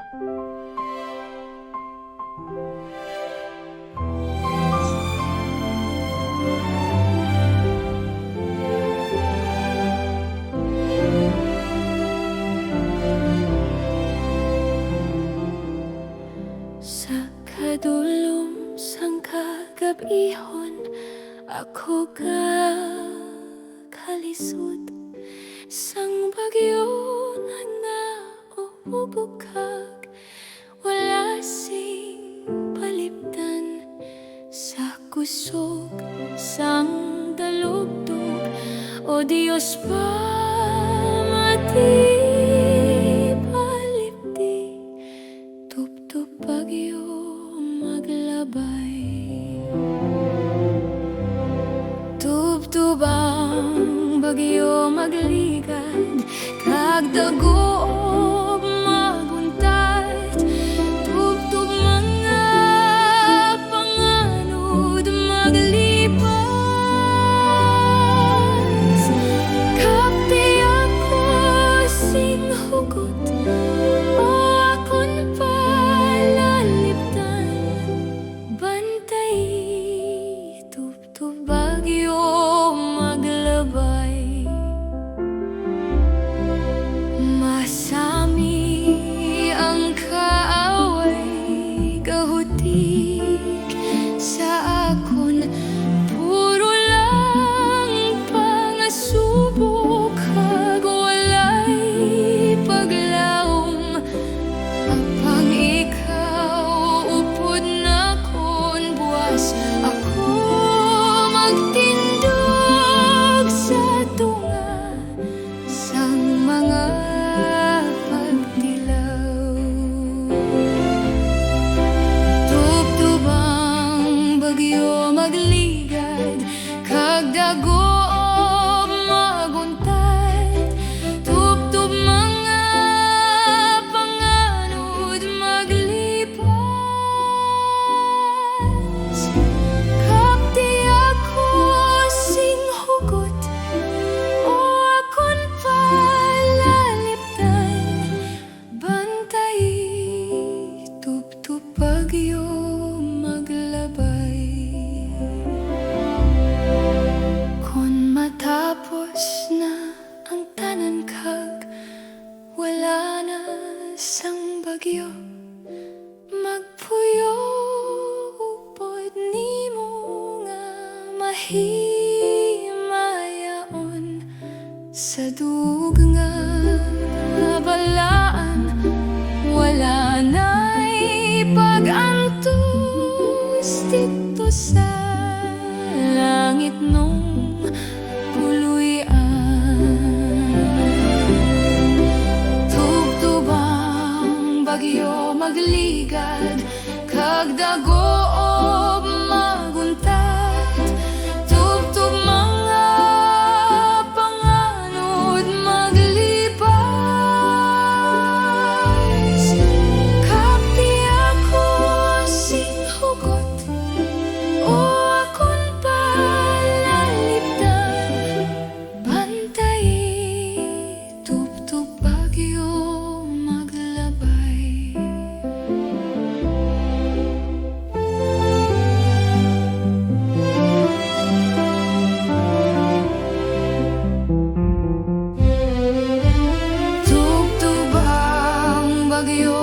Sa kadulom sang kagabihon, ako kalisod sang bagyo nga naubukag, wala sing paliptan sa kusog sang dalugdog. O Diyos, pamati palipdi, tubtub bagyo maglabay. Tubtub ang bagyo magligad, kag dagob maguntat. Tubtub mga panganod maglipas, kapti ako sing hugot, o akon palaliptan. Bantay, tubtub bagyo maglabay. Masami ang kaaway, kahutik sa akon, puro lang pangasubok, kag walay paglaom. Apang ikaw upod na kon buwas, ako magtindog sa tunga sang mga pagdilaw. Tubtub ang bagyo magligad, kag dagob maguntat. Tubtub mga panganod maglipas, kapti ako sing hugot, o akon palaliptan. Bantay, tubtub bagyo maglabay. Kon matapos na ang tanan, kag wala na sang bagyo, magpuyo upod nimo nga mahimayaon. Sa dug nga balaan, wala na'y pag-antos dito sa langit nung puluyan. Tubtub ang bagyo magligad, kag dagob maguntat. Tubtub mga panganod maglipas, kapti ako sing hugot, o akon palaliptan. Bantay, tubtub bagyo maglabay. Tubtub ang bagyo